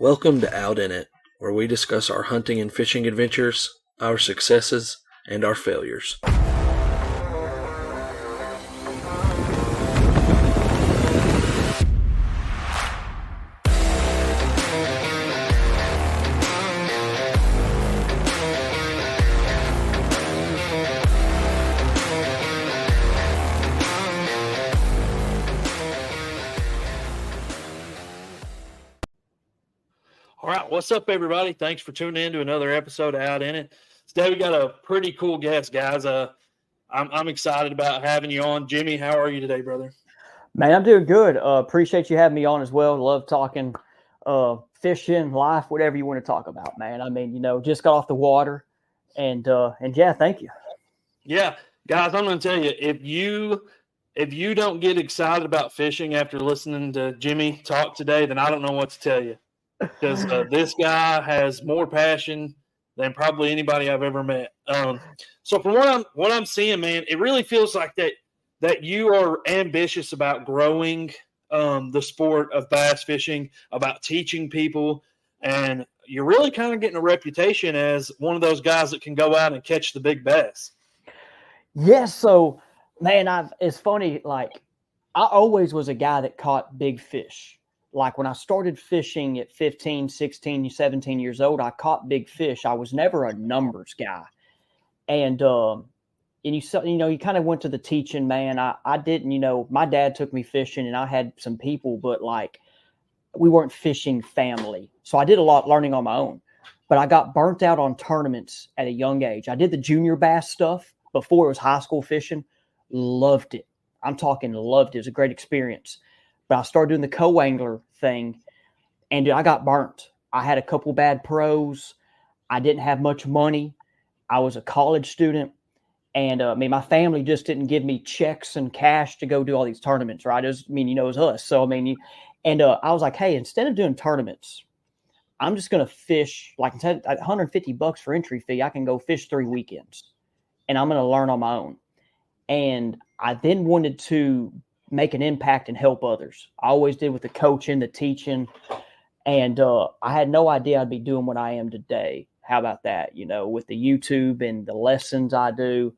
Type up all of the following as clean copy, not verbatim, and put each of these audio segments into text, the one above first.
Welcome to Out in It, where we discuss our hunting and fishing adventures, our successes, and our failures. All right, what's up, everybody? Thanks for tuning in to another episode of Out in It. Today we got a pretty cool guest, guys. I'm excited about having you on. Jimmy, how are you today, brother? Man, I'm doing good. Appreciate you having me on as well. Love talking fishing, life, whatever you want to talk about, man. I mean, just got off the water, and yeah, thank you. Yeah, guys, I'm going to tell you, if you don't get excited about fishing after listening to Jimmy talk today, then I don't know what to tell you. Because this guy has more passion than probably anybody I've ever met. So from what I'm seeing, man, it really feels like that you are ambitious about growing the sport of bass fishing, about teaching people, and you're really kind of getting a reputation as one of those guys that can go out and catch the big bass. Yes, so man, it's funny. Like I always was a guy that caught big fish. Like when I started fishing at 15, 16, 17 years old, I caught big fish. I was never a numbers guy. And you kind of went to the teaching, man. I didn't, my dad took me fishing and I had some people, but like we weren't fishing family. So I did a lot learning on my own, but I got burnt out on tournaments at a young age. I did the junior bass stuff before it was high school fishing. Loved it. I'm talking loved it. It was a great experience. But I started doing the co-angler thing, and I got burnt. I had a couple bad pros. I didn't have much money. I was a college student, and my family just didn't give me checks and cash to go do all these tournaments, right? It was us. So, I was like, hey, instead of doing tournaments, I'm just going to fish. Like instead of $150 for entry fee, I can go fish 3 weekends, and I'm going to learn on my own. And I then wanted to make an impact and help others. I always did with the coaching, the teaching, and I had no idea I'd be doing what I am today. How about that? With the YouTube and the lessons I do.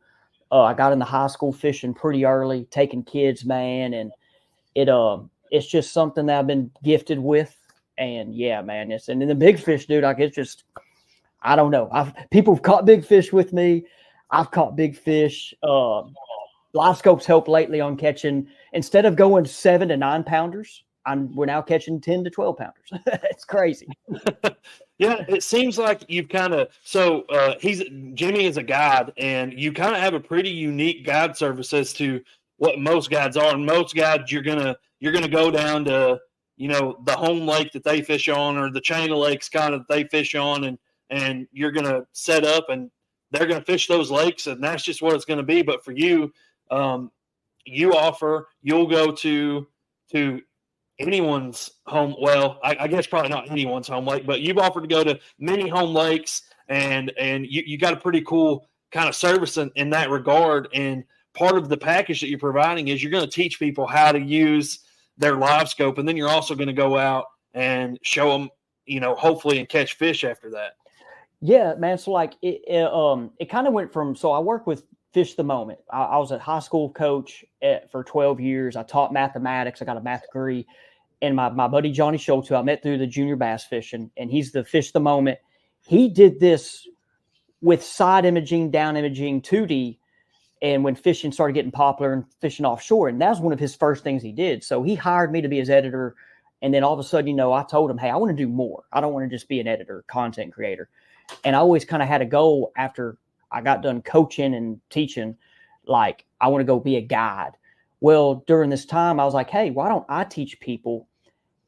I got into high school fishing pretty early, taking kids, man, and it's just something that I've been gifted with. And yeah, man, and then the big fish, dude, like it's just, I don't know. People have caught big fish with me. I've caught big fish. Livescope's helped lately on catching, instead of going 7 to 9 pounders, we're now catching 10 to 12 pounders. It's crazy. Yeah, it seems like you've kind of Jimmy is a guide, and you kind of have a pretty unique guide service as to what most guides are. And most guides, you're gonna go down to the home lake that they fish on, or the chain of lakes kind of that they fish on, and you're gonna set up and they're gonna fish those lakes, and that's just what it's gonna be. But for you, you'll go to anyone's home. Well, I guess probably not anyone's home lake, but you've offered to go to many home lakes, and you got a pretty cool kind of service in that regard. And part of the package that you're providing is you're going to teach people how to use their Livescope, and then you're also going to go out and show them, hopefully, and catch fish after that. Yeah, man. So like it kind of went from, so I work with Fish the Moment. I was a high school coach for 12 years. I taught mathematics. I got a math degree. And my buddy Johnny Schultz, who I met through the junior bass fishing, and he's the Fish the Moment. He did this with side imaging, down imaging, 2D, and when fishing started getting popular and fishing offshore. And that was one of his first things he did. So he hired me to be his editor. And then all of a sudden, I told him, hey, I want to do more. I don't want to just be an editor, content creator. And I always kind of had a goal after I got done coaching and teaching, like I want to go be a guide. Well, during this time, I was like, hey, why don't I teach people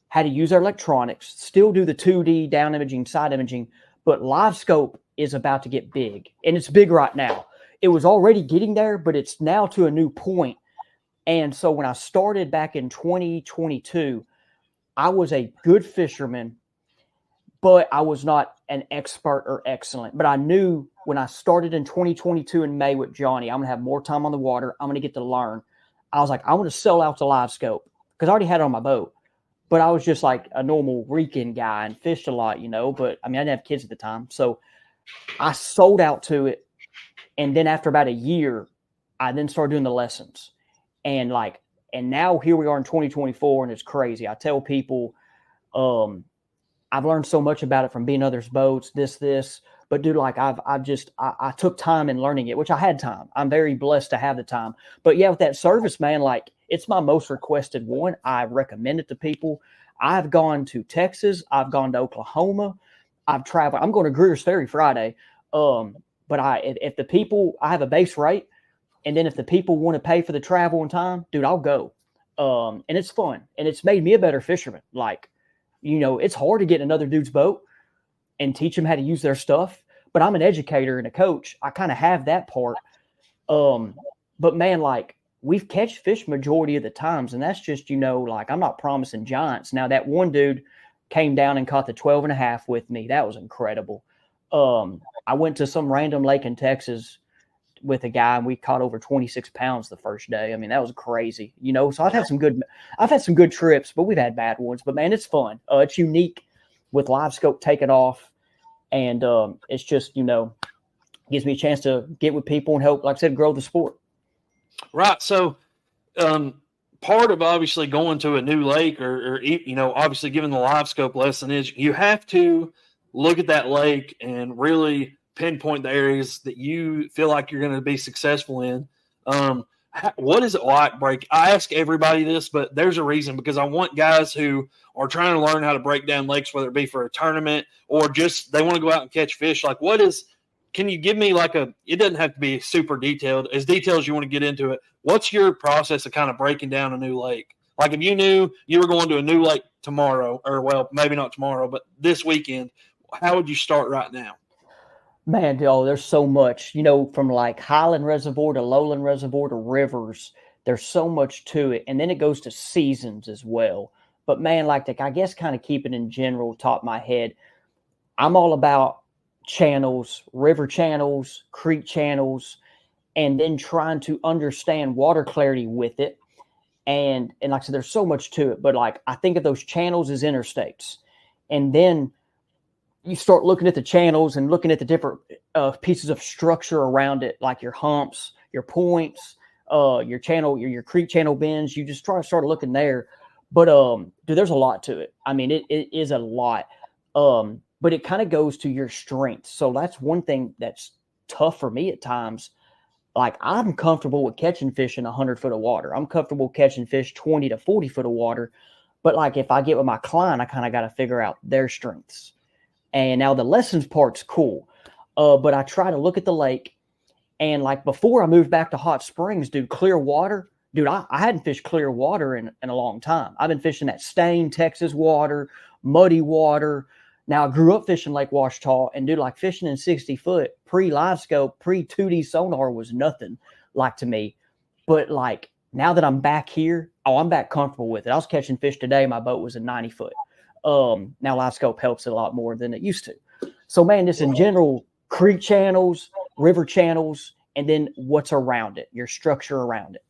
how to use their electronics, still do the 2D, down imaging, side imaging, but Livescope is about to get big, and it's big right now. It was already getting there, but it's now to a new point. And so when I started back in 2022, I was a good fisherman, but I was not an expert or excellent. But I knew when I started in 2022 in May with Johnny, I'm going to have more time on the water. I'm going to get to learn. I was like, I want to sell out to Livescope because I already had it on my boat. but I was just like a normal weekend guy and fished a lot, but I mean, I didn't have kids at the time. So I sold out to it. And then after about a year, I then started doing the lessons. And now here we are in 2024, and it's crazy. I tell people, I've learned so much about it from being others' boats, this. But dude, I took time in learning it, which I had time. I'm very blessed to have the time. But yeah, with that service, man, it's my most requested one. I recommend it to people. I've gone to Texas. I've gone to Oklahoma. I've traveled. I'm going to Greer's Ferry Friday. But if the people, I have a base rate, and then if the people want to pay for the travel and time, dude, I'll go. And it's fun, and it's made me a better fisherman. It's hard to get in another dude's boat and teach them how to use their stuff. But I'm an educator and a coach. I kind of have that part. But man, we've catch fish majority of the times, and that's just, I'm not promising giants. Now that one dude came down and caught the 12.5 with me. That was incredible. I went to some random lake in Texas with a guy, and we caught over 26 pounds the first day. I mean, that was crazy, so I've had some good trips, but we've had bad ones, but man, it's fun. It's unique with Livescope taking off, and it's just, gives me a chance to get with people and help, like I said, grow the sport. Right. So, part of obviously going to a new lake or obviously giving the Livescope lesson is you have to look at that lake and really pinpoint the areas that you feel like you're going to be successful in. What is it like I ask everybody this, but there's a reason, because I want guys who are trying to learn how to break down lakes, whether it be for a tournament or just they want to go out and catch fish. Can you give me it doesn't have to be super detailed, as detailed as you want to get into it. What's your process of kind of breaking down a new lake? Like if you knew you were going to a new lake tomorrow, or well, maybe not tomorrow, but this weekend, how would you start right now? Man, there's so much, from Highland Reservoir to Lowland Reservoir to rivers. There's so much to it. And then it goes to seasons as well. But man, I guess kind of keep it in general, top of my head, I'm all about channels, river channels, creek channels, and then trying to understand water clarity with it. And like I said, there's so much to it. But I think of those channels as interstates. And then you start looking at the channels and looking at the different pieces of structure around it, like your humps, your points, your channel, your creek channel bends. You just try to start looking there. But dude, there's a lot to it. I mean, it is a lot. But it kind of goes to your strengths. So that's one thing that's tough for me at times. I'm comfortable with catching fish in 100 foot of water. I'm comfortable catching fish 20 to 40 foot of water. But if I get with my client, I kind of got to figure out their strengths. And now the lessons part's cool. But I try to look at the lake, and before I moved back to Hot Springs, dude, clear water. Dude, I hadn't fished clear water in a long time. I've been fishing that stained Texas water, muddy water. Now I grew up fishing Lake Ouachita, and dude, fishing in 60 foot pre-Livescope, pre-2D sonar was nothing to me. But now that I'm back here, I'm back comfortable with it. I was catching fish today. My boat was a 90 foot. Now Livescope helps it a lot more than it used to. So man, just in general, creek channels, river channels, and then what's around it, your structure around it.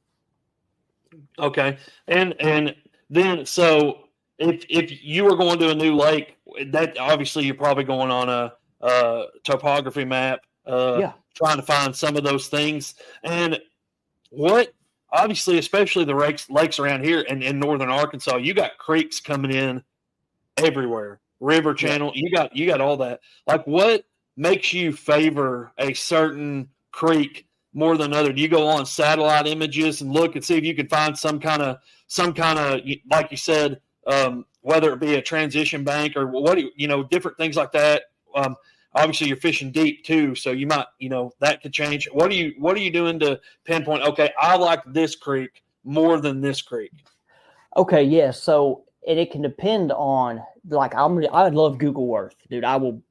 Okay. And then, so if you were going to a new lake, that obviously you're probably going on a topography map, trying to find some of those things. And obviously, especially the lakes around here in northern Arkansas, you got creeks coming in everywhere, river channel. Yeah. You got all that. What makes you favor a certain creek more than another? Do you go on satellite images and look and see if you can find some kind of, like you said, whether it be a transition bank or different things like that? Obviously you're fishing deep too, so you might, that could change. What are you doing to pinpoint, okay, I like this creek more than this creek? Okay. Yeah. So, and it can depend on I love Google Earth, dude. I will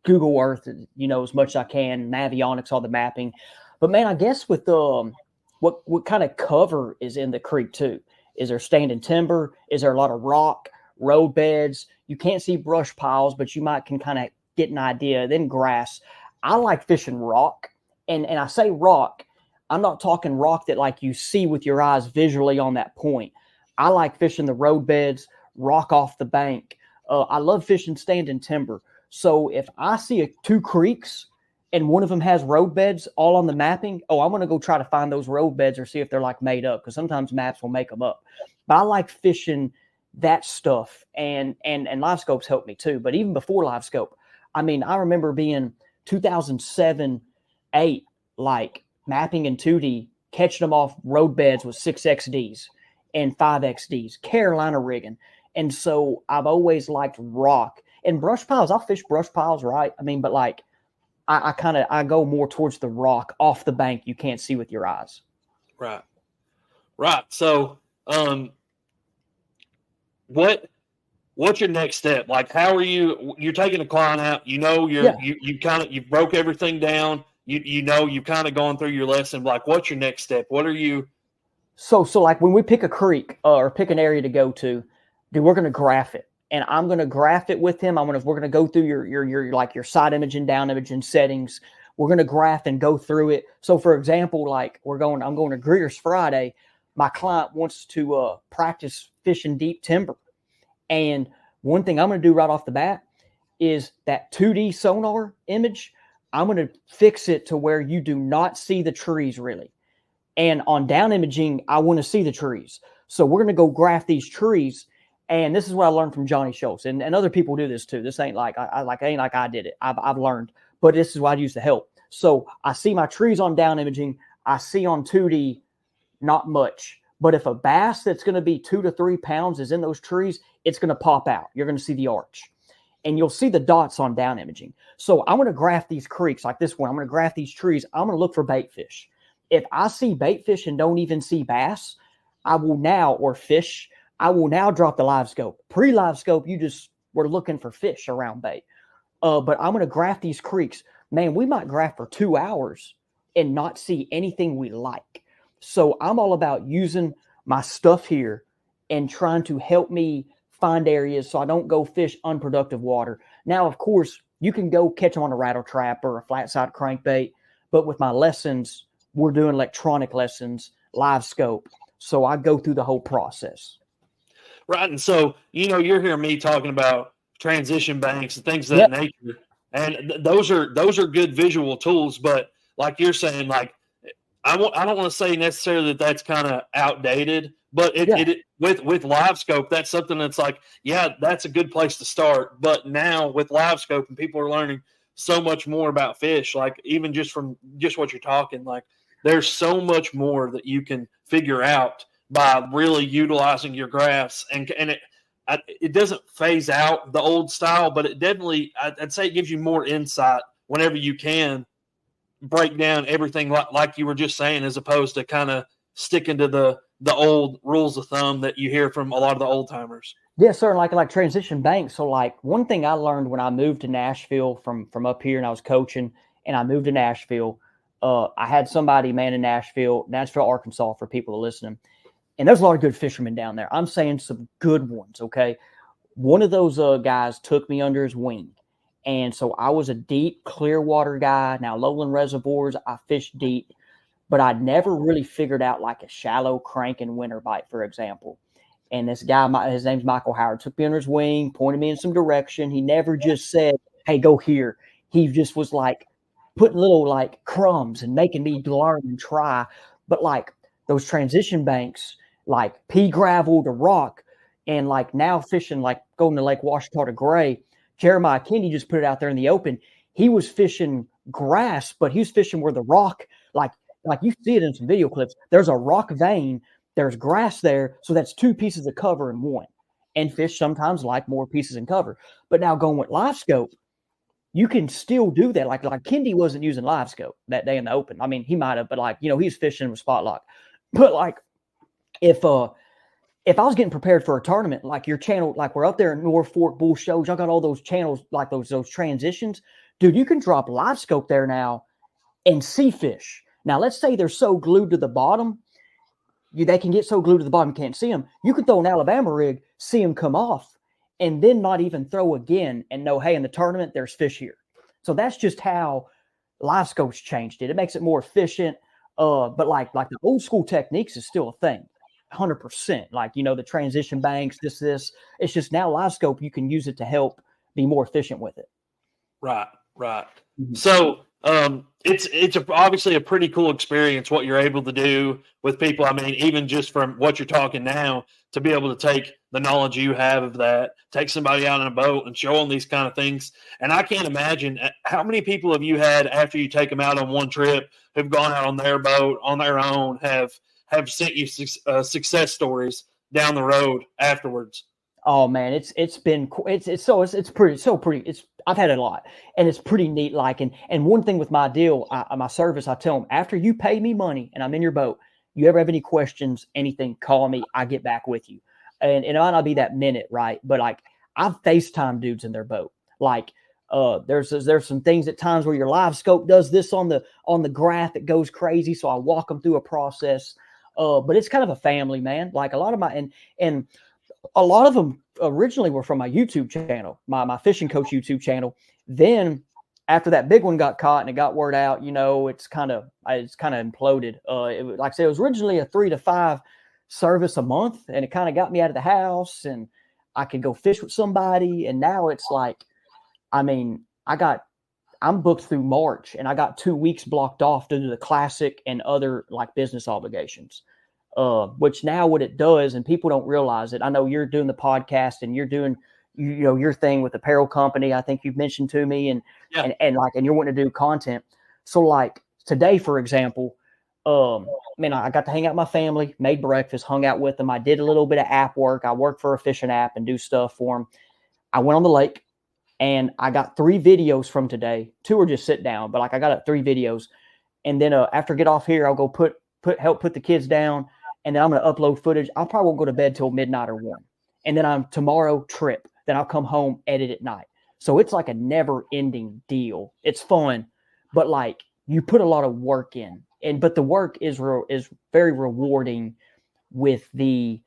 Google Earth, as much as I can, Navionics, all the mapping. But man, I guess with what kind of cover is in the creek too? Is there standing timber? Is there a lot of rock, road beds? You can't see brush piles, but you can kind of get an idea. Then grass. I like fishing rock, and I say rock. I'm not talking rock that you see with your eyes visually on that point. I like fishing the road beds, rock off the bank. I love fishing standing timber. So if I see two creeks and one of them has road beds all on the mapping, I'm going to go try to find those road beds or see if they're like made up, because sometimes maps will make them up. But I like fishing that stuff, and Livescope's helped me too. But even before Livescope, I mean, I remember being 2007, 8, like mapping in 2D, catching them off road beds with 6XDs and 5XDs, Carolina rigging. And so I've always liked rock and brush piles. I'll fish brush piles, right? I mean, but like I go more towards the rock off the bank you can't see with your eyes. Right. So, what's your next step? Like, how are you're taking a client out, you broke everything down. You've kind of gone through your lesson. Like, what's your next step? What are you? So like when we pick a creek or pick an area to go to, dude, we're going to graph it, and I'm going to graph it with him. We're going to go through your like your side image and down image and settings. We're going to graph and go through it. So for example, like I'm going to Greer's Friday. My client wants to practice fishing deep timber. And one thing I'm going to do right off the bat is that 2D sonar image. I'm going to fix it to where you do not see the trees really. And on down imaging, I want to see the trees. So we're going to go graph these trees. And this is what I learned from Johnny Schultz. And other people do this too. This ain't like I did it. I've learned. But this is what I use to help. So I see my trees on down imaging. I see on 2D, not much. But if a bass that's going to be 2 to 3 pounds is in those trees, it's going to pop out. You're going to see the arch. And you'll see the dots on down imaging. So I'm going to graph these creeks like this one. I'm going to graph these trees. I'm going to look for bait fish. If I see bait fish and don't even see bass, I will now drop the Livescope. Pre-Livescope, you just were looking for fish around bait. But I'm going to graph these creeks. Man, we might graph for 2 hours and not see anything we like. So I'm all about using my stuff here and trying to help me find areas so I don't go fish unproductive water. Now, of course, you can go catch them on a rattle trap or a flat side crankbait. But with my lessons, we're doing electronic lessons, Livescope. So I go through the whole process. Right. And so, you're hearing me talking about transition banks and things of that nature. And those are good visual tools. But like you're saying, like, I don't want to say necessarily that that's kind of outdated, but with Livescope, that's something that's like, that's a good place to start. But now with Livescope, and people are learning so much more about fish, like even just from just what you're talking, like there's so much more that you can figure out by really utilizing your graphs, and it doesn't phase out the old style, but it definitely, I'd say it gives you more insight whenever you can break down everything like you were just saying, as opposed to kind of sticking to the old rules of thumb that you hear from a lot of the old timers. Yes, sir. Like transition banks. So like one thing I learned when I moved to Nashville from up here, and I was coaching, and I moved to Nashville. I had somebody, in Nashville, Arkansas, for people listening. And there's a lot of good fishermen down there. I'm saying some good ones, okay? One of those guys took me under his wing. And so I was a deep, clear water guy. Now, lowland reservoirs, I fished deep. But I'd never really figured out like a shallow crank and winter bite, for example. And this guy, his name's Michael Howard, took me under his wing, pointed me in some direction. He never just said, hey, go here. He just was like putting little like crumbs and making me learn and try. But like those transition banks, like pea gravel to rock, and like now fishing, like going to Lake Washita to Gray, Jeremiah Kennedy just put it out there in the open. He was fishing grass, but he was fishing where the rock, like you see it in some video clips, there's a rock vein, there's grass there, so that's 2 pieces of cover in one. And fish sometimes like more pieces in cover. But now going with Livescope, you can still do that. Like Kendi wasn't using Livescope that day in the open. I mean, he might have, but like, he was fishing with spot lock. But like, if I was getting prepared for a tournament, like your channel, like we're up there in North Fork Bull Shows, y'all got all those channels, like those transitions. Dude, you can drop Livescope there now and see fish. Now, let's say they're so glued to the bottom, they can get so glued to the bottom you can't see them. You can throw an Alabama rig, see them come off, and then not even throw again and know, hey, in the tournament, there's fish here. So that's just how Livescope's changed it. It makes it more efficient, but like the old school techniques is still a thing. 100%. Like, the transition banks, this. It's just now Livescope, you can use it to help be more efficient with it. Right. Mm-hmm. So it's obviously a pretty cool experience what you're able to do with people. I mean, even just from what you're talking now, to be able to take the knowledge you have of that, take somebody out on a boat and show them these kind of things. And I can't imagine how many people have you had after you take them out on one trip who've gone out on their boat on their own, have sent you success stories down the road afterwards. Oh man, it's pretty. I've had a lot, and it's pretty neat. Like, and one thing with my deal, my service, I tell them, after you pay me money and I'm in your boat, you ever have any questions, anything, call me. I get back with you, and it might not be that minute, right? But like, I've FaceTime dudes in their boat. Like, there's some things at times where your Livescope does this on the graph, it goes crazy. So I walk them through a process. But it's kind of a family, man. Like a lot of my and a lot of them originally were from my YouTube channel, my fishing coach YouTube channel. Then after that big one got caught and it got word out, it's kind of imploded. Like I said, it was originally a 3 to 5 service a month, and it kind of got me out of the house and I could go fish with somebody. And now it's like, I mean, I'm booked through March and I got 2 weeks blocked off due to the classic and other like business obligations. Which now what it does, and people don't realize it. I know you're doing the podcast and you're doing, your thing with apparel company. I think you've mentioned to me and you're wanting to do content. So like today, for example, I got to hang out with my family, made breakfast, hung out with them. I did a little bit of app work. I work for a fishing app and do stuff for them. I went on the lake and I got 3 videos from today. 2 are just sit down, but like I got 3 videos. And then after I get off here, I'll go help put the kids down. And then I'm going to upload footage. I probably won't go to bed till midnight or 1. And then I'm tomorrow trip. Then I'll come home, edit at night. So it's like a never ending deal. It's fun, but like you put a lot of work in, but the work is very rewarding with the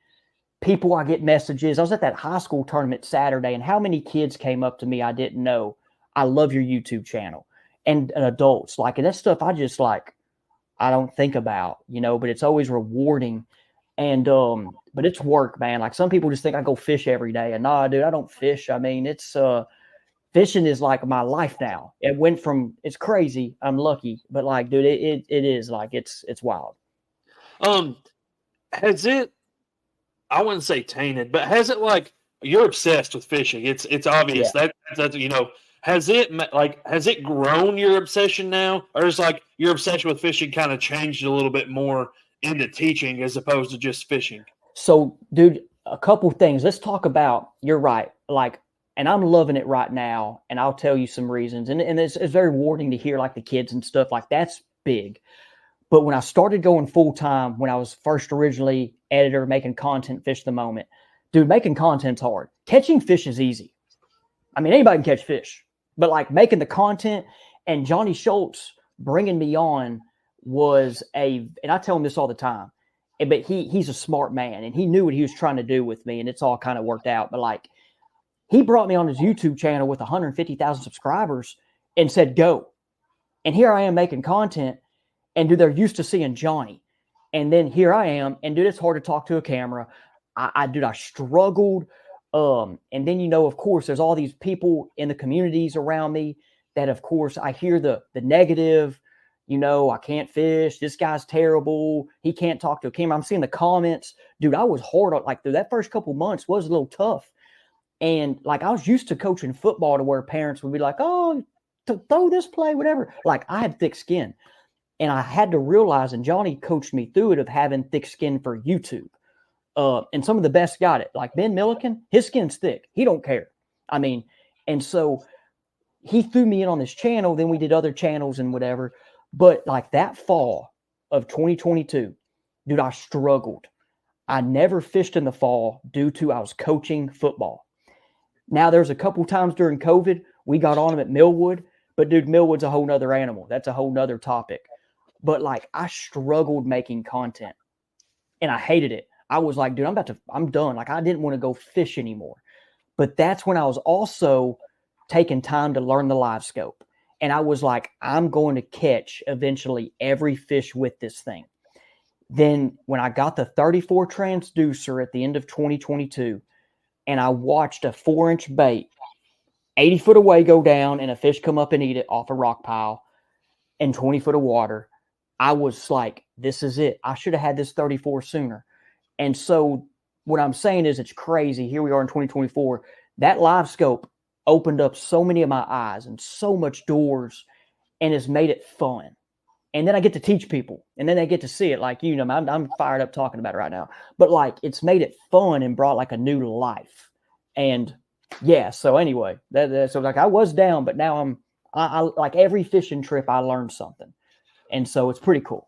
people. I get messages. I was at that high school tournament Saturday, and how many kids came up to me I didn't know. I love your YouTube channel, and adults like, and that stuff I just like, I don't think about, but it's always rewarding. And, but it's work, man. Like some people just think I go fish every day, and nah, dude, I don't fish. I mean, it's, fishing is like my life now. It went from, it's crazy. I'm lucky, but like, dude, it is like, it's wild. Has it, I wouldn't say tainted, but has it like, you're obsessed with fishing. It's obvious that's has it grown your obsession now, or is like your obsession with fishing kind of changed a little bit more into teaching as opposed to just fishing? So, dude, a couple things. Let's talk about, you're right. Like, and I'm loving it right now, and I'll tell you some reasons. And it's very rewarding to hear like the kids and stuff, like that's big. But when I started going full time, when I was first originally editor, making content, Fish the Moment, dude, making content's hard. Catching fish is easy. I mean, anybody can catch fish, but like making the content, and Johnny Schultz bringing me on was and I tell him this all the time, but he's a smart man and he knew what he was trying to do with me, and it's all kind of worked out. But like, he brought me on his YouTube channel with 150,000 subscribers and said, go. And here I am making content, and dude, they're used to seeing Johnny. And then here I am, and dude, it's hard to talk to a camera. I struggled. And then, of course, there's all these people in the communities around me that, of course, I hear the negative, I can't fish. This guy's terrible. He can't talk to a camera. I'm seeing the comments. Dude, I was hard on, like, that first couple months was a little tough. And like, I was used to coaching football to where parents would be like, oh, throw this play, whatever. Like, I had thick skin, and I had to realize, and Johnny coached me through it, of having thick skin for YouTube. And some of the best got it. Like Ben Milliken, his skin's thick. He don't care. I mean, and so he threw me in on this channel. Then we did other channels and whatever. But like that fall of 2022, dude, I struggled. I never fished in the fall due to I was coaching football. Now, there's a couple times during COVID, we got on him at Millwood. But dude, Millwood's a whole nother animal. That's a whole nother topic. But like, I struggled making content, and I hated it. I was like, dude, I'm done. Like, I didn't want to go fish anymore. But that's when I was also taking time to learn the Livescope. And I was like, I'm going to catch eventually every fish with this thing. Then when I got the 34 transducer at the end of 2022, and I watched a 4-inch bait 80 foot away go down and a fish come up and eat it off a rock pile in 20 foot of water, I was like, this is it. I should have had this 34 sooner. And so what I'm saying is it's crazy. Here we are in 2024. That Livescope opened up so many of my eyes and so much doors and has made it fun. And then I get to teach people and then they get to see it. Like, I'm fired up talking about it right now, but like it's made it fun and brought like a new life. And yeah, so anyway, so like I was down, but now I like every fishing trip I learned something. And so it's pretty cool.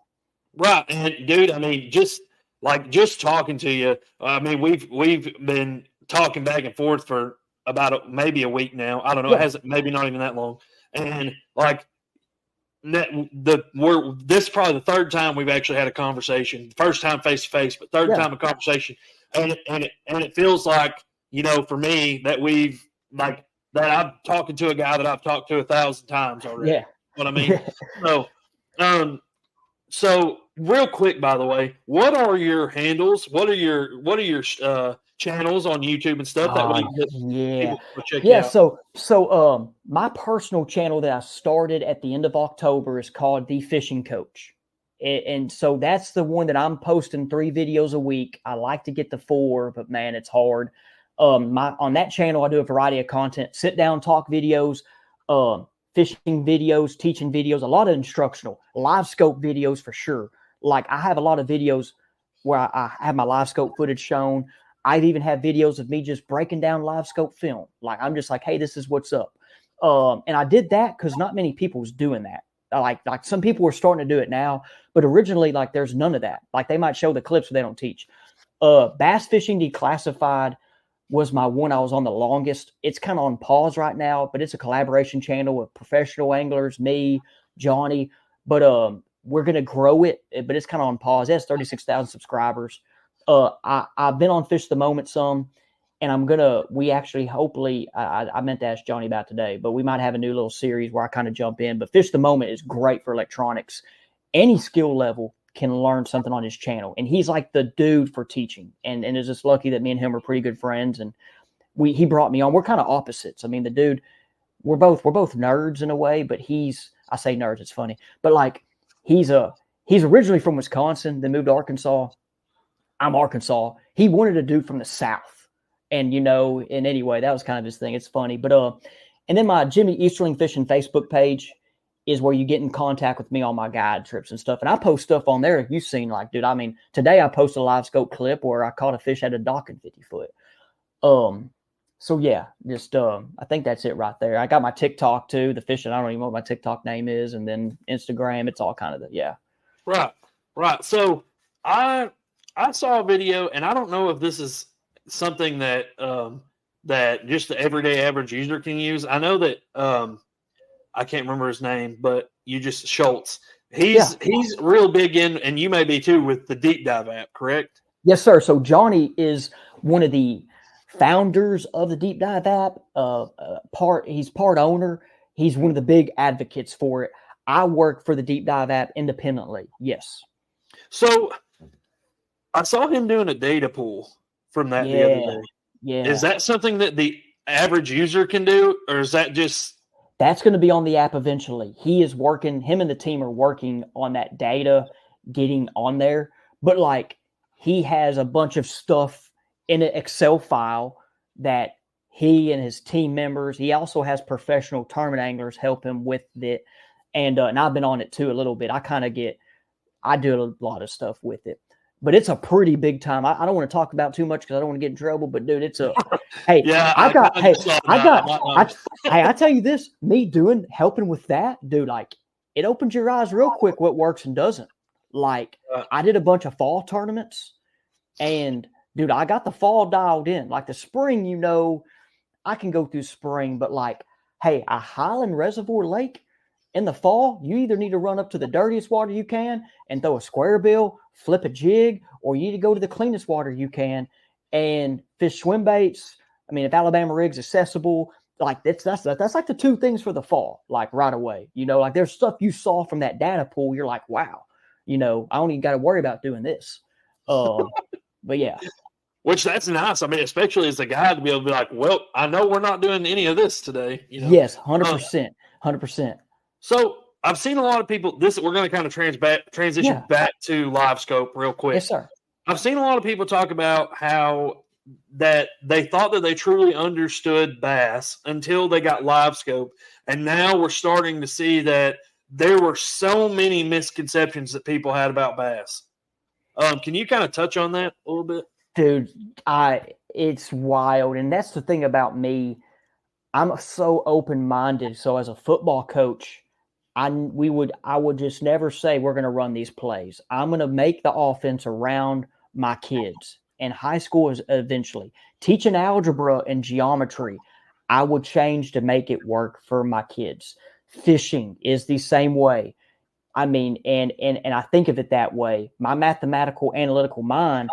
Right. And dude, I mean, just talking to you, I mean, we've been talking back and forth for about maybe a week now. I don't know. Yeah. It hasn't, maybe not even that long. And like this is probably the third time we've actually had a conversation. First time face to face, but third time a conversation. And it feels like, for me that that I'm talking to a guy that I've talked to 1,000 times already. Yeah. You know what I mean? So real quick, by the way, what are your handles? What are your channels on YouTube and stuff? That way people can check you out. So my personal channel that I started at the end of October is called The Fishing Coach. And so that's the one that I'm posting 3 videos a week. I like to get to 4, but man, it's hard. On that channel, I do a variety of content, sit down talk videos, fishing videos, teaching videos, a lot of instructional, Livescope videos for sure. Like I have a lot of videos where I have my Livescope footage shown. I even have videos of me just breaking down Livescope film. Like I'm just like, hey, this is what's up. And I did that because not many people was doing that. Like some people were starting to do it now, but originally like there's none of that. Like they might show the clips, but they don't teach. Bass Fishing Declassified was my one I was on the longest. It's kind of on pause right now, but it's a collaboration channel with professional anglers, me, Johnny. But we're gonna grow it, but it's kind of on pause. It has 36,000 subscribers. I've been on Fish the Moment some, and we actually hopefully I meant to ask Johnny about today, but we might have a new little series where I kind of jump in. But Fish the Moment is great for electronics. Any skill level can learn something on his channel, and he's like the dude for teaching. And is just lucky that me and him are pretty good friends, and he brought me on. We're kind of opposites. I mean, the dude, we're both nerds in a way, but I say nerds, it's funny, but like he's originally from Wisconsin, then moved to Arkansas. I'm Arkansas. He wanted a dude from the South, and and anyway, that was kind of his thing. It's funny, but and then my Jimi Easterling Fishing Facebook page is where you get in contact with me on my guide trips and stuff. And I post stuff on there. You've seen like, dude, I mean, today I posted a Livescope clip where I caught a fish at a dock in 50 foot. So yeah, just, I think that's it right there. I got my TikTok too, the fishing. I don't even know what my TikTok name is. And then Instagram, it's all kind of yeah. Right. So I saw a video, and I don't know if this is something that, that just the everyday average user can use. I know that, I can't remember his name, but Schultz. He's real big in, and you may be too, with the Deep Dive app, correct? Yes, sir. So Johnny is one of the founders of the Deep Dive app. He's part owner. He's one of the big advocates for it. I work for the Deep Dive app independently. Yes. So I saw him doing a data pool from that the other day. Yeah. Is that something that the average user can do, or is that just... That's going to be on the app eventually. Him and the team are working on that data, getting on there. But like he has a bunch of stuff in an Excel file that he and his team members, he also has professional tournament anglers help him with it. And I've been on it too a little bit. I do a lot of stuff with it. But it's a pretty big time. I don't want to talk about too much because I don't want to get in trouble. But dude, it's a hey. Yeah, I tell you this, helping with that, dude. Like it opens your eyes real quick what works and doesn't. Like I did a bunch of fall tournaments, and dude, I got the fall dialed in. Like the spring, I can go through spring, but like, hey, a Highland Reservoir Lake. In the fall, you either need to run up to the dirtiest water you can and throw a square bill, flip a jig, or you need to go to the cleanest water you can and fish swim baits. I mean, if Alabama rig's accessible, like that's like the 2 things for the fall, like right away. Like there's stuff you saw from that data pool. You're like, wow, I don't even got to worry about doing this. But yeah. Which that's nice. I mean, especially as a guy to be able to be like, well, I know we're not doing any of this today. Yes, 100%. 100%. So I've seen a lot of people. We're going to kind of transition back to Livescope real quick. Yes, sir. I've seen a lot of people talk about how that they thought that they truly understood bass until they got Livescope, and now we're starting to see that there were so many misconceptions that people had about bass. Can you kind of touch on that a little bit? Dude, it's wild. And that's the thing about me. I'm so open-minded. So as a football coach, I would just never say we're going to run these plays. I'm going to make the offense around my kids. And high school is eventually teaching algebra and geometry. I would change to make it work for my kids. Fishing is the same way. I mean, and I think of it that way. My mathematical, analytical mind,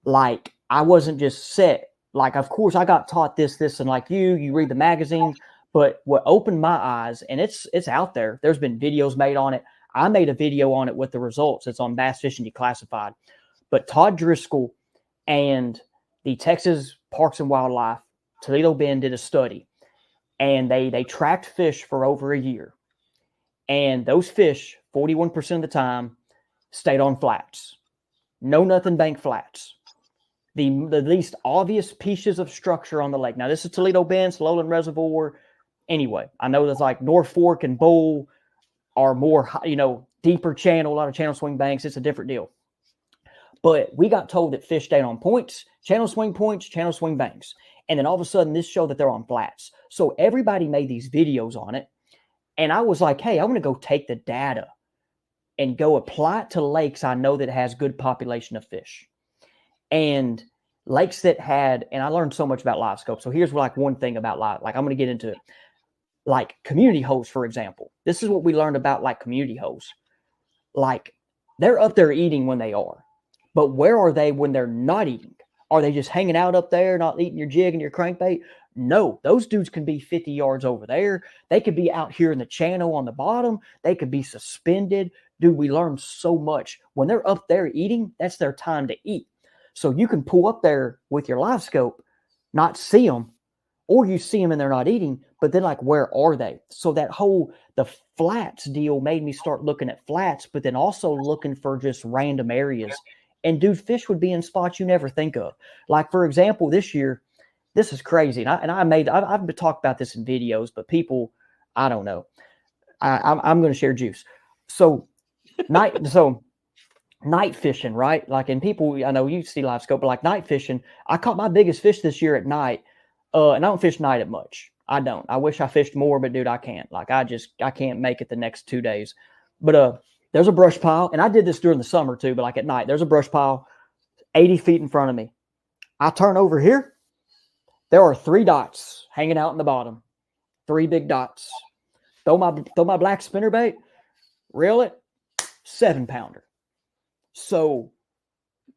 like I wasn't just set. Like, of course, I got taught this, and like you read the magazine, but what opened my eyes, and it's out there. There's been videos made on it. I made a video on it with the results. It's on Bass Fishing Declassified. But Todd Driscoll and the Texas Parks and Wildlife, Toledo Bend, did a study, and they tracked fish for over a year. And those fish, 41% of the time, stayed on flats. No nothing bank flats. The least obvious pieces of structure on the lake. Now, this is Toledo Bend, Lowland Reservoir. Anyway, I know there's like North Fork and Bull are more, deeper channel, a lot of channel swing banks. It's a different deal. But we got told that fish stayed on points, channel swing banks. And then all of a sudden, this showed that they're on flats. So everybody made these videos on it. And I was like, hey, I want to go take the data and go apply it to lakes I know that has good population of fish. And lakes that had, and I learned so much about Livescope. So here's like one thing about live, like I'm going to get into it. Like community hosts, for example. This is what we learned about like community hosts. Like they're up there eating when they are. But where are they when they're not eating? Are they just hanging out up there, not eating your jig and your crankbait? No, those dudes can be 50 yards over there. They could be out here in the channel on the bottom. They could be suspended. Dude, we learned so much. When they're up there eating, that's their time to eat. So you can pull up there with your Livescope, not see them, or you see them and they're not eating, but then like, where are they? So that the flats deal made me start looking at flats, but then also looking for just random areas. And dude, fish would be in spots you never think of. Like, for example, this year, this is crazy. I've been talking about this in videos, but people, I don't know. I'm going to share juice. So night fishing, right? Like, and people, I know you see Livescope, but like night fishing, I caught my biggest fish this year at night. And I don't fish night at much. I don't. I wish I fished more, but dude, I can't. Like, I can't make it the next 2 days. But there's a brush pile, and I did this during the summer too, but like at night, there's a brush pile 80 feet in front of me. I turn over here. There are 3 dots hanging out in the bottom. 3 big dots. Throw my black spinnerbait, reel it, 7-pounder. So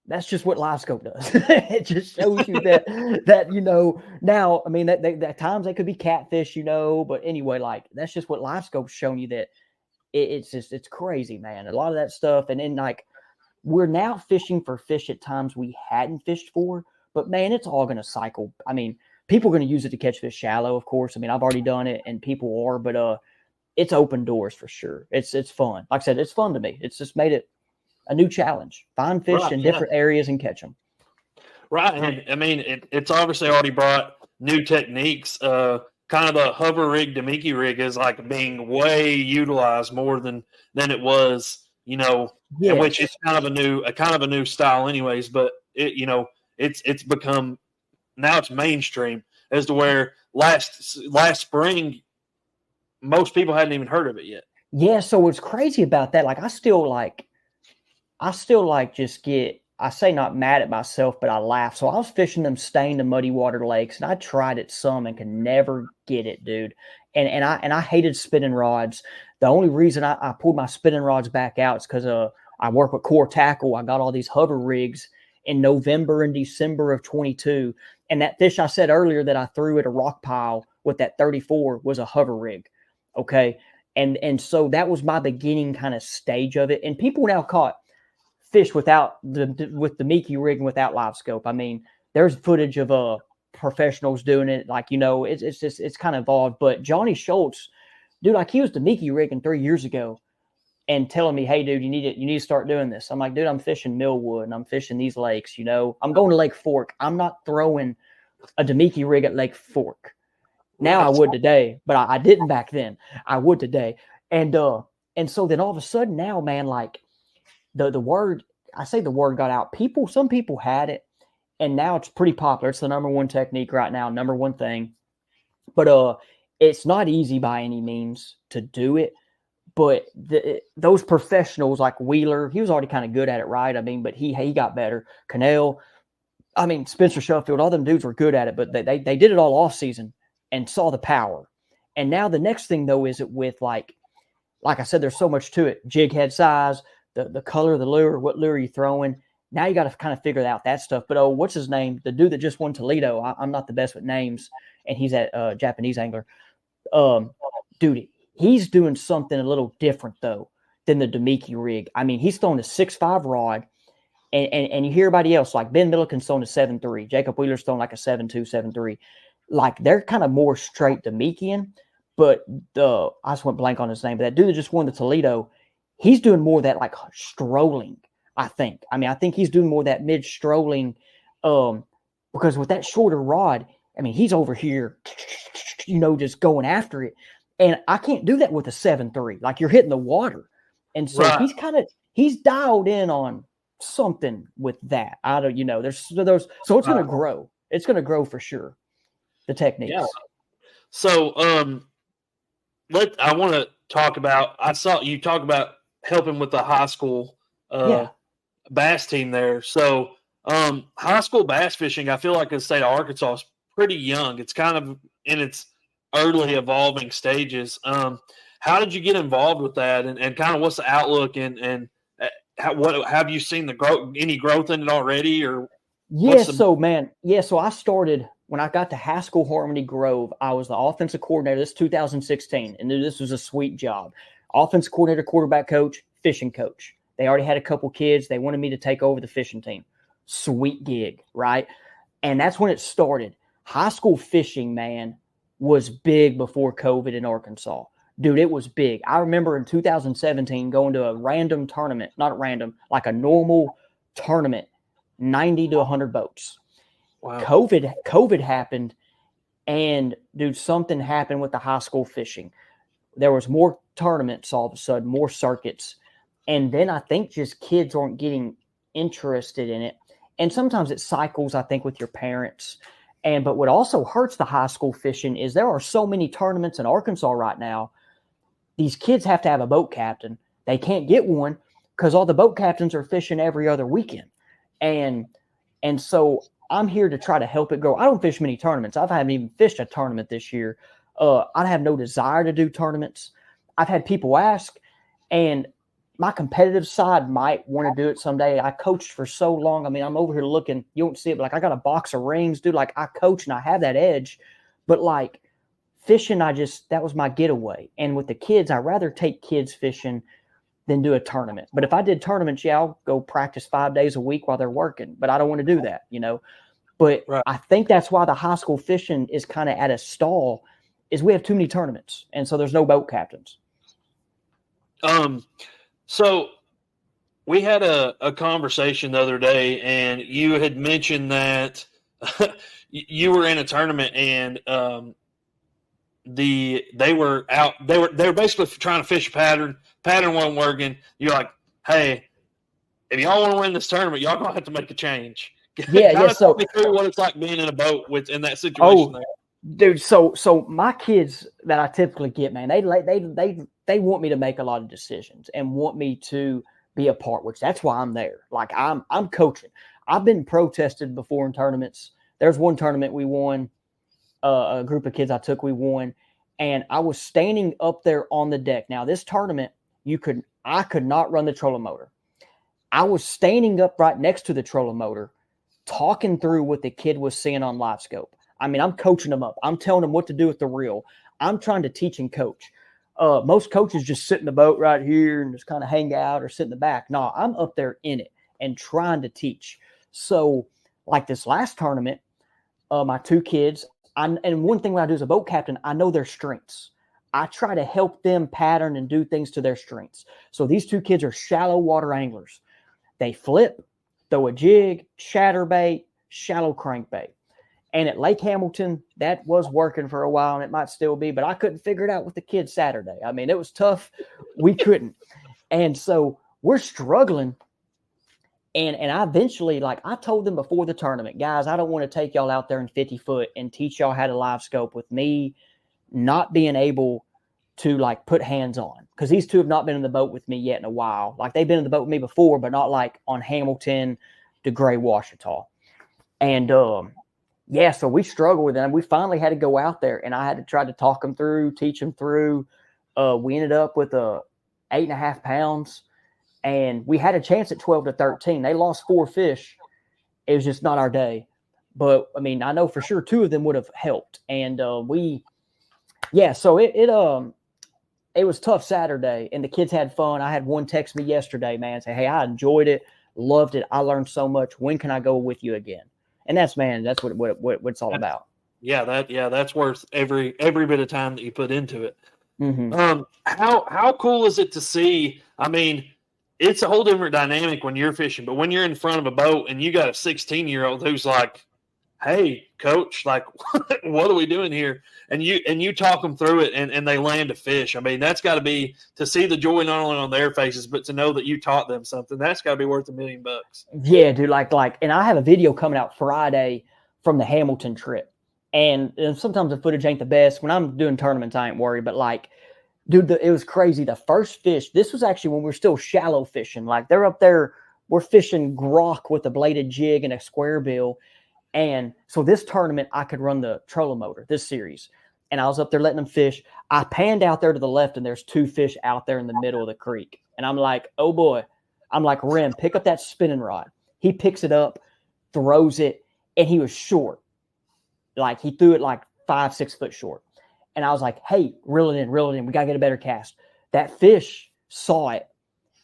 that's just what Livescope does. It just shows you that now, I mean, that at times they could be catfish, but anyway, like that's just what Livescope's showing you, that it's crazy, man. A lot of that stuff. And then like we're now fishing for fish at times we hadn't fished for, but man, it's all going to cycle. I mean, people are going to use it to catch fish shallow, of course. I mean, I've already done it and people are, but it's open doors for sure. It's fun. Like I said, it's fun to me. It's just made it a new challenge. Find fish in different areas and catch them. Right. And I mean, it's obviously already brought new techniques. Kind of the hover rig to Mickey rig is like being way utilized more than it was, Yes. which is kind of a new style anyways, but it's become, now it's mainstream as to where last spring, most people hadn't even heard of it yet. Yeah. So what's crazy about that, like I still just get, I say not mad at myself, but I laugh. So I was fishing them stained and muddy water lakes, and I tried it some and could never get it, dude. And I hated spinning rods. The only reason I pulled my spinning rods back out is because I work with Core Tackle. I got all these hover rigs in November and December of 22. And that fish I said earlier that I threw at a rock pile with that 34 was a hover rig. Okay. And so that was my beginning kind of stage of it. And people now caught fish with the Mickey rig and without Livescope. I mean, there's footage of professionals doing it. Like, it's kind of evolved. But Johnny Schultz, dude, like he was the Mickey rigging 3 years ago and telling me, hey, dude, you need to start doing this. I'm like, dude, I'm fishing Millwood and I'm fishing these lakes, I'm going to Lake Fork. I'm not throwing a Demiki rig at Lake Fork. Now I would today, but I didn't back then. I would today. And so then all of a sudden now, man, like the word got out. Some people had it, and now it's pretty popular. It's the number one technique right now, number one thing. But it's not easy by any means to do it. But those professionals like Wheeler, he was already kind of good at it, right? I mean, but he got better. Cannell, I mean, Spencer Sheffield, all them dudes were good at it, but they did it all off season and saw the power. And now the next thing though is it with like I said, there's so much to it. Jig head size, the color of the lure, what lure you throwing. Now you got to kind of figure out that stuff. But what's his name? The dude that just won Toledo. I'm not the best with names, and he's a Japanese angler. Dude, he's doing something a little different though than the Demiki rig. I mean, he's throwing a 6.5 rod, and you hear everybody else like Ben Milliken's throwing a 7.3, Jacob Wheeler's throwing like a 7.2, 7.3. Like they're kind of more straight Demikian, but I just went blank on his name. But that dude that just won the Toledo, he's doing more of that like strolling. I think. I mean, I think he's doing more of that mid strolling, because with that shorter rod, I mean, he's over here, just going after it. And I can't do that with a 7.3. Like you're hitting the water. And so he's dialed in on something with that. I don't, so it's going to grow. It's going to grow for sure. The techniques. Yeah. So, I want to talk about, I saw you talk about helping with the high school, bass team there. So, high school bass fishing, I feel like in the state of Arkansas is pretty young. It's kind of in its early evolving stages. How did you get involved with that, and kind of what's the outlook, and what have you seen any growth in it already, or? So I started when I got to Haskell Harmony Grove. I was the offensive coordinator. This 2016, and this was a sweet job. Offensive coordinator, quarterback coach, fishing coach. They already had a couple kids. They wanted me to take over the fishing team. Sweet gig, right? And that's when it started. High school fishing, man, was big before COVID in Arkansas. Dude, it was big. I remember in 2017 going to a random tournament, not random, like a normal tournament, 90 to 100 boats. Wow. COVID happened, and dude, something happened with the high school fishing. There was more tournaments all of a sudden, more circuits. And then I think just kids aren't getting interested in it. And sometimes it cycles, I think, with your parents. But what also hurts the high school fishing is there are so many tournaments in Arkansas right now. These kids have to have a boat captain. They can't get one because all the boat captains are fishing every other weekend. And so I'm here to try to help it grow. I don't fish many tournaments. I haven't even fished a tournament this year. I have no desire to do tournaments. I've had people ask, and my competitive side might want to do it someday. I coached for so long. I mean, I'm over here looking. You don't see it, but like I got a box of rings, dude. Like I coach and I have that edge. But like fishing, that was my getaway. And with the kids, I'd rather take kids fishing than do a tournament. But if I did tournaments, I'll go practice 5 days a week while they're working. But I don't want to do that, But right. I think that's why the high school fishing is kind of at a stall, is we have too many tournaments. And so there's no boat captains. So we had a conversation the other day, and you had mentioned that you were in a tournament, and they were basically trying to fish a pattern. Pattern wasn't working. You're like, hey, if y'all want to win this tournament, y'all gonna have to make a change. Yeah. So me through what it's like being in a boat in that situation. There. Dude, so my kids that I typically get, man, they want me to make a lot of decisions and want me to be a part, which that's why I'm there. Like I'm coaching. I've been protested before in tournaments. There's one tournament we won, a group of kids we won, and I was standing up there on the deck. Now this tournament, I could not run the trolling motor. I was standing up right next to the trolling motor, talking through what the kid was seeing on Livescope. I mean, I'm coaching them up. I'm telling them what to do with the reel. I'm trying to teach and coach. Most coaches just sit in the boat right here and just kind of hang out or sit in the back. No, I'm up there in it and trying to teach. So like this last tournament, my two kids, and one thing when I do as a boat captain, I know their strengths. I try to help them pattern and do things to their strengths. So these two kids are shallow water anglers. They flip, throw a jig, chatterbait, shallow crankbait. And at Lake Hamilton, that was working for a while, and it might still be, but I couldn't figure it out with the kids Saturday. I mean, it was tough. We couldn't. And so we're struggling. And I eventually, like I told them before the tournament, guys, I don't want to take y'all out there in 50 foot and teach y'all how to live scope with me not being able to like put hands on. Because these two have not been in the boat with me yet in a while. Like they've been in the boat with me before, but not like on Hamilton to Gray Washita. And yeah, so we struggled with them. We finally had to go out there, and I had to try to talk them through, teach them through. We ended up with 8.5 pounds, and we had a chance at 12 to 13. They lost 4 fish. It was just not our day. But I mean, I know for sure 2 of them would have helped. And so it was tough Saturday, and the kids had fun. I had one text me yesterday, man, say, "Hey, I enjoyed it, loved it. I learned so much. When can I go with you again?" And that's what it's all about. Yeah, that's worth every bit of time that you put into it. Mm-hmm. How cool is it to see? I mean, it's a whole different dynamic when you're fishing, but when you're in front of a boat and you got a 16-year-old who's like, "Hey, coach, like, what are we doing here?" And you talk them through it, and they land a fish. I mean, that's got to be, to see the joy not only on their faces, but to know that you taught them something. That's got to be worth $1 million. Yeah, dude. And I have a video coming out Friday from the Hamilton trip, and sometimes the footage ain't the best. When I'm doing tournaments, I ain't worried. But like, dude, it was crazy. The first fish. This was actually when we're still shallow fishing. Like they're up there, we're fishing grok with a bladed jig and a square bill. And so this tournament, I could run the trolling motor, this series. And I was up there letting them fish. I panned out there to the left, and there's 2 fish out there in the middle of the creek. And I'm like, oh, boy. I'm like, Rem, pick up that spinning rod. He picks it up, throws it, and he was short. Like, he threw it like 5-6 foot short. And I was like, hey, reel it in. We got to get a better cast. That fish saw it.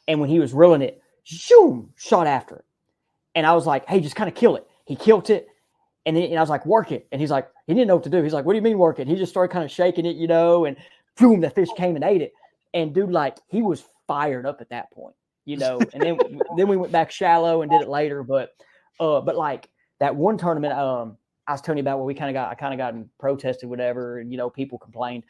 And when he was reeling it, shoom, shot after it. And I was like, hey, just kind of kill it. He killed it. And I was like, work it. And he's like, he didn't know what to do. He's like, what do you mean work it? He just started kind of shaking it, and boom, the fish came and ate it. And dude, like, he was fired up at that point, And then we went back shallow and did it later. But like that one tournament, I was telling you about where I kind of got protested, whatever, and people complained.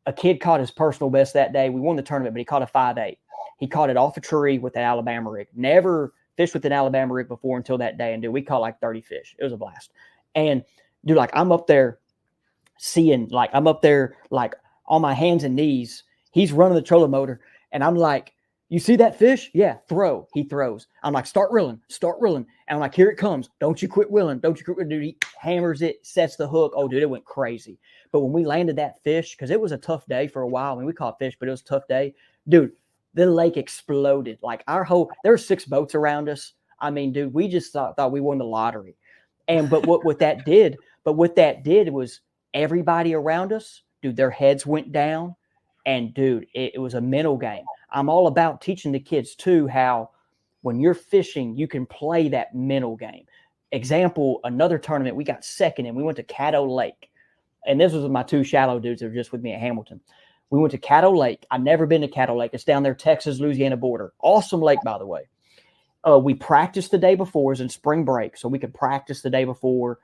A kid caught his personal best that day. We won the tournament, but he caught a 5.8. He caught it off a tree with an Alabama rig. Never fished with an Alabama rig before until that day. And dude, we caught like 30 fish. It was a blast. And dude, like I'm up there like on my hands and knees. He's running the trolling motor. And I'm like, you see that fish? Yeah, throw. He throws. I'm like, start reeling. And I'm like, here it comes. Don't you quit reeling. Dude, he hammers it, sets the hook. Oh, dude, it went crazy. But when we landed that fish, because it was a tough day for a while. I mean, we caught fish, but it was a tough day. Dude, the lake exploded. Like there were 6 boats around us. I mean, dude, we just thought we won the lottery. But what that did was everybody around us, dude, their heads went down. And dude, it was a mental game. I'm all about teaching the kids too how when you're fishing, you can play that mental game. Example, another tournament, we got second and we went to Caddo Lake. And this was with my 2 shallow dudes that were just with me at Hamilton. We went to Caddo Lake. I've never been to Caddo Lake. It's down there, Texas, Louisiana border. Awesome lake, by the way. We practiced the day before. It was in spring break, so we could practice the day before.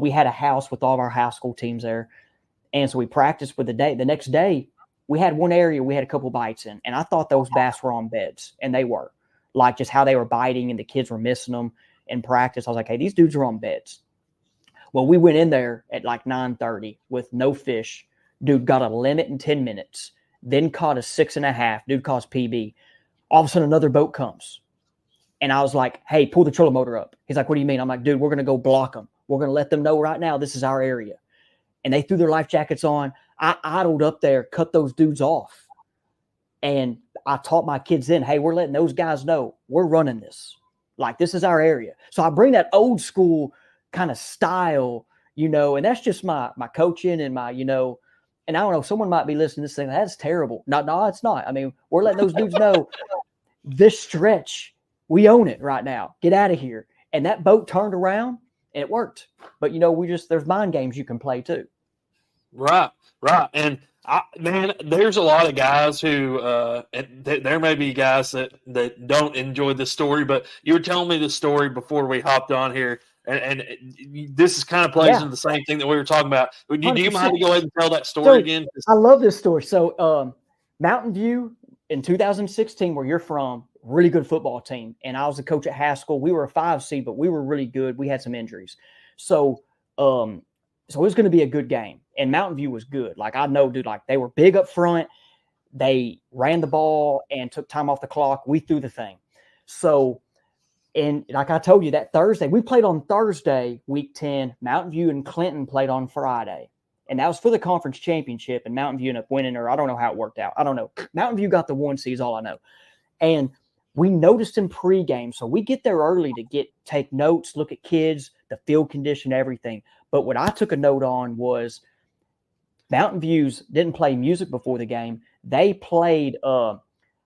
We had a house with all of our high school teams there. And so we practiced with the next day. We had one area we had a couple bites in, and I thought those bass were on beds, and they were. Like just how they were biting and the kids were missing them in practice. I was like, hey, these dudes are on beds. Well, we went in there at like 9:30 with no fish. Dude got a limit in 10 minutes, then caught a 6.5. Dude caught PB. All of a sudden, another boat comes. And I was like, hey, pull the trolling motor up. He's like, what do you mean? I'm like, dude, we're going to go block them. We're going to let them know right now this is our area. And they threw their life jackets on. I idled up there, cut those dudes off. And I taught my kids then, hey, we're letting those guys know we're running this. Like, this is our area. So I bring that old school kind of style, and that's just my coaching and my, And I don't know, someone might be listening to this thing. That's terrible. No, it's not. I mean, we're letting those dudes know this stretch, we own it right now. Get out of here. And that boat turned around and it worked. But, there's mind games you can play too. Right. And man, there's a lot of guys who, there may be guys that don't enjoy this story, but you were telling me the story before we hopped on here. And this is kind of plays into the same thing that we were talking about. Do you mind to go ahead and tell that story again? I love this story. So Mountain View in 2016, where you're from, really good football team. And I was the coach at Haskell. We were a 5 seed, but we were really good. We had some injuries. So it was going to be a good game. And Mountain View was good. Like, I know, dude, like they were big up front. They ran the ball and took time off the clock. We threw the thing. So, and like I told you, that Thursday, we played on Thursday, week 10. Mountain View and Clinton played on Friday. And that was for the conference championship. And Mountain View ended up winning, or I don't know how it worked out. I don't know. Mountain View got the 1 seed is all I know. And we noticed in pregame. So we get there early to take notes, look at kids, the field condition, everything. But what I took a note on was Mountain View's didn't play music before the game. They played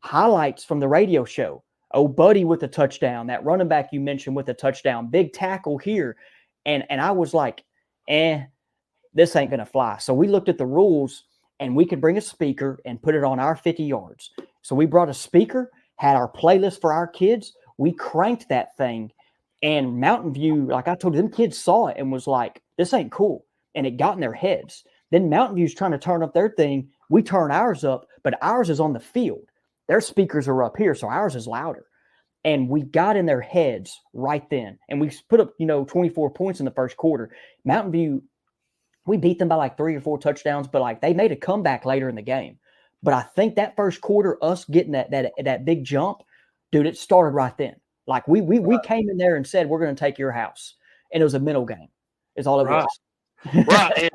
highlights from the radio show. Oh, Buddy with a touchdown, that running back you mentioned with a touchdown, big tackle here. And I was like, this ain't going to fly. So we looked at the rules, and we could bring a speaker and put it on our 50 yards. So we brought a speaker, had our playlist for our kids. We cranked that thing. And Mountain View, like I told you, them kids saw it and was like, this ain't cool. And it got in their heads. Then Mountain View's trying to turn up their thing. We turn ours up, but ours is on the field. Their speakers are up here, so ours is louder. And we got in their heads right then. And we put up, 24 points in the first quarter. Mountain View, we beat them by like 3 or 4 touchdowns, but like they made a comeback later in the game. But I think that first quarter, us getting that big jump, dude, it started right then. Like we came in there and said, we're going to take your house. And it was a mental game. Is all it was. Right.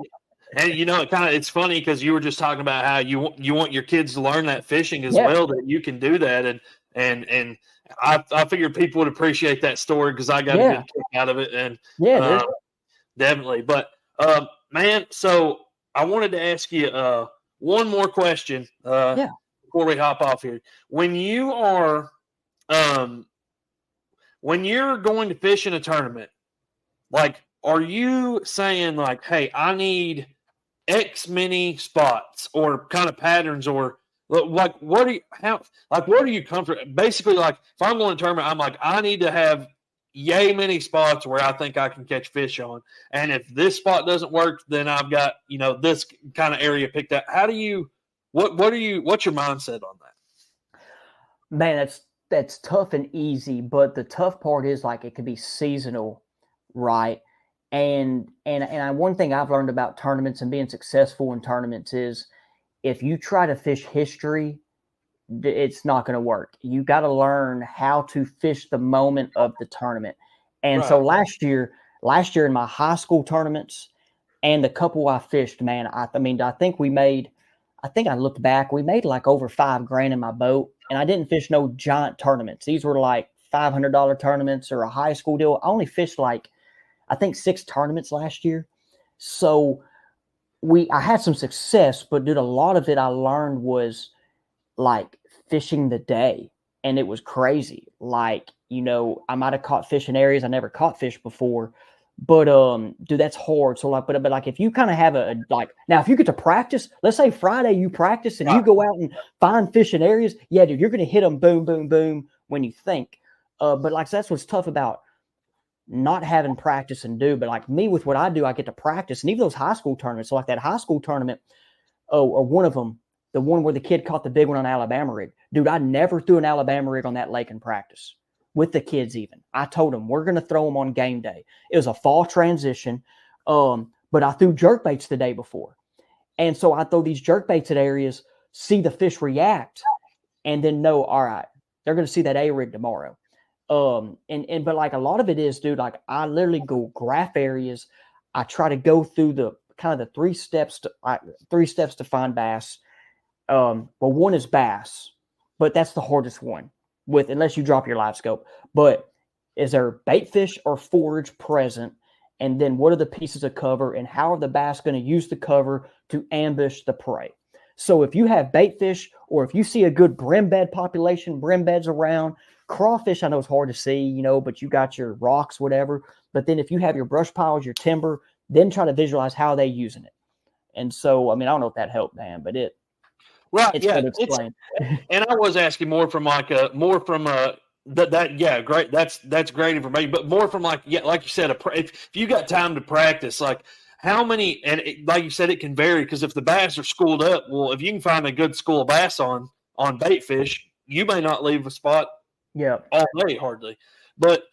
And it's funny because you were just talking about how you want your kids to learn that fishing as well, that you can do that. And I figured people would appreciate that story because I got a good kick out of it. And definitely. But man, so I wanted to ask you one more question before we hop off here. When you are when you're going to fish in a tournament, like, are you saying like, hey, I need X many spots or kind of patterns, or like where do you come from? Basically, like if I'm going to tournament, I'm like, I need to have yay many spots where I think I can catch fish on. And if this spot doesn't work, then I've got, this kind of area picked out. How do you, what's your mindset on that? Man, that's tough and easy, but the tough part is like it could be seasonal, right? And one thing I've learned about tournaments and being successful in tournaments is if you try to fish history, it's not going to work. You got to learn how to fish the moment of the tournament. And so last year in my high school tournaments and the couple I fished, man, I looked back, we made like over $5,000 in my boat, and I didn't fish no giant tournaments. These were like $500 tournaments or a high school deal. I only fished like, I think 6 tournaments last year. So I had some success, but dude, a lot of it I learned was like fishing the day, and it was crazy. Like, I might have caught fish in areas I never caught fish before, but dude, that's hard. So like, but like if you kind of have now if you get to practice, let's say Friday you practice and you go out and find fish in areas, yeah, dude, you're going to hit them boom, boom, boom when you think. But like, so that's what's tough about not having practice and do. But like me with what I do, I get to practice, and even those high school tournaments, so like that high school tournament, or one of them, the one where the kid caught the big one on Alabama rig. Dude, I never threw an Alabama rig on that lake in practice with the kids even. I told them, we're going to throw them on game day. It was a fall transition, but I threw jerk baits the day before. And so I throw these jerk baits at areas, see the fish react, and then know, all right, they're going to see that A-rig tomorrow. But like a lot of it is, dude, like I literally go graph areas. I try to go through the kind of the 3 steps to find bass. Well, one is bass, but that's the hardest one unless you drop your Livescope. But is there bait fish or forage present? and then what are the pieces of cover, and how are the bass going to use the cover to ambush the prey. So if you have bait fish, or if you see a good brim bed population, brim beds around, crawfish, I know it's hard to see, but you got your rocks, whatever. But then if you have your brush piles, your timber, then try to visualize how they're using it. And so, I mean, I don't know if that helped, man, but it's hard to explain. And I was asking more from great. That's great information, but more from like you said, if you got time to practice, like how many, and like you said, it can vary because if the bass are schooled up, well, if you can find a good school of bass on bait fish, you may not leave a spot all day hardly. But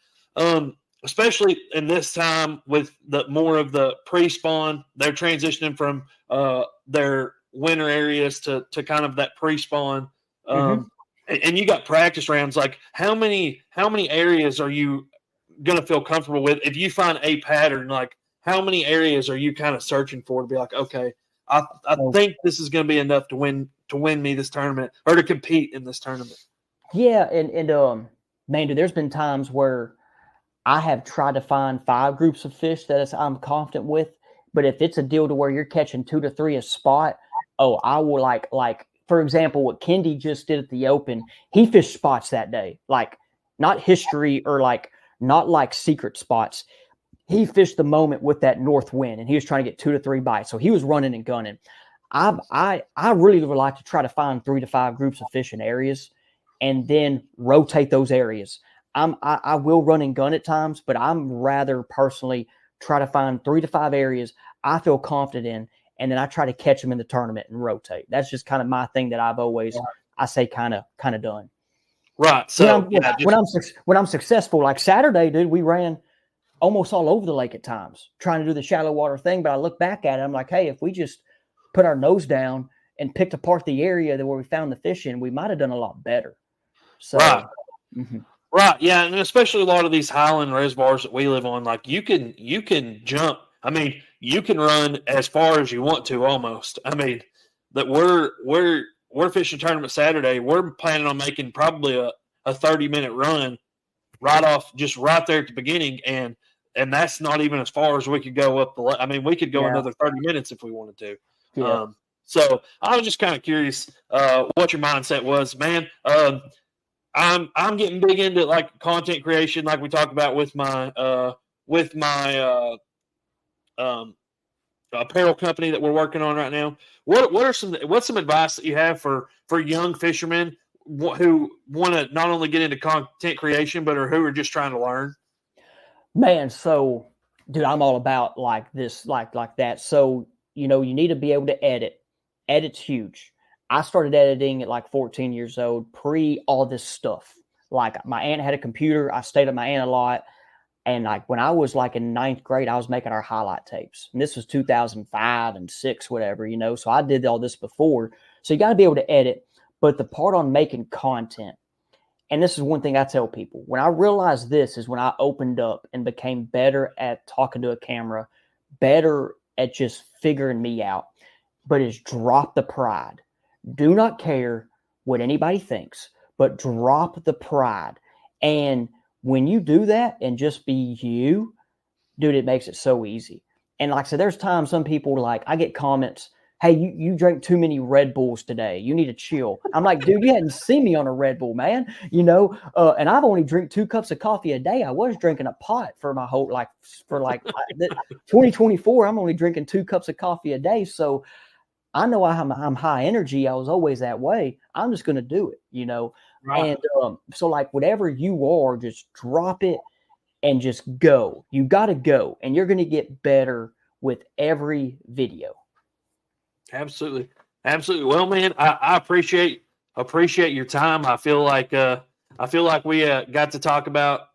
especially in this time with the more of the pre-spawn, they're transitioning from their winter areas to kind of that pre-spawn. And you got practice rounds. Like how many areas are you going to feel comfortable with? If you find a pattern, like how many areas are you kind of searching for to be like, okay, I think this is going to be enough to win me this tournament or to compete in this tournament? Yeah. And man, dude, there's been times where I have tried to find 5 groups of fish that I'm confident with. But if it's a deal to where you're catching 2 to 3 a spot, I will like, for example, what Kendi just did at the Open, he fished spots that day, like not history or not like secret spots. He fished the moment with that north wind, and he was trying to get 2 to 3 bites. So he was running and gunning. I really would like to try to find 3 to 5 groups of fish in areas and then rotate those areas. I will run and gun at times, but I'm rather personally try to find 3 to 5 areas I feel confident in, and then I try to catch them in the tournament and rotate. That's just kind of my thing that I've always, I say, kind of done. Right. So when I'm successful, like Saturday, dude, we ran almost all over the lake at times, trying to do the shallow water thing. But I look back at it, I'm like, hey, if we just put our nose down and picked apart the area where we found the fish in, we might have done a lot better. So, right. Right, yeah, and especially a lot of these highland reservoirs that we live on, like you can jump. I mean, you can run as far as you want to almost. I mean, that we're fishing tournament Saturday. We're planning on making probably a 30-minute run just right there at the beginning, and that's not even as far as we could go up the. I mean, we could go another 30 minutes if we wanted to. Yeah. So I was just kind of curious what your mindset was, man. I'm getting big into like content creation, like we talked about with my apparel company that we're working on right now. What's some advice that you have for young fishermen who want to not only get into content creation, but who are just trying to learn? Man, so dude, I'm all about like this, like that. So you need to be able to edit. Edit's huge. I started editing at like 14 years old, pre all this stuff. Like my aunt had a computer. I stayed at my aunt a lot. And like when I was like in 9th grade, I was making our highlight tapes. And this was 2005 and 6, whatever, So I did all this before. So you got to be able to edit. But the part on making content, and this is one thing I tell people, when I realized this is when I opened up and became better at talking to a camera, better at just figuring me out, but it's drop the pride. Do not care what anybody thinks, but drop the pride. And when you do that and just be you, dude, it makes it so easy. And like I said, there's times some people I get comments, hey, you drank too many Red Bulls today. You need to chill. I'm like, dude, you hadn't seen me on a Red Bull, man. And I've only drank 2 cups of coffee a day. I was drinking a pot for my whole, 2024, I'm only drinking 2 cups of coffee a day. So I know I'm high energy. I was always that way. I'm just going to do it, Right. And so whatever you are, just drop it and just go. You got to go, and you're going to get better with every video. Absolutely. Well, man, I appreciate your time. I feel like we got to talk about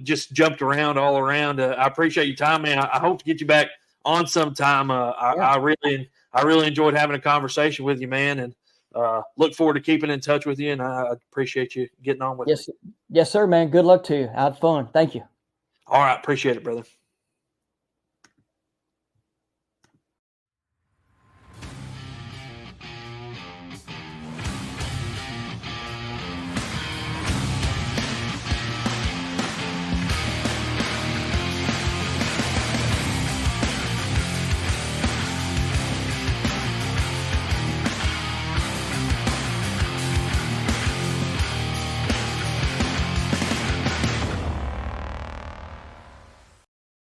just jumped around all around. I appreciate your time, man. I hope to get you back on sometime. I really enjoyed having a conversation with you, man, and look forward to keeping in touch with you. And I appreciate you getting on with me. Yes, sir, man. Good luck to you. I had fun. Thank you. All right. Appreciate it, brother.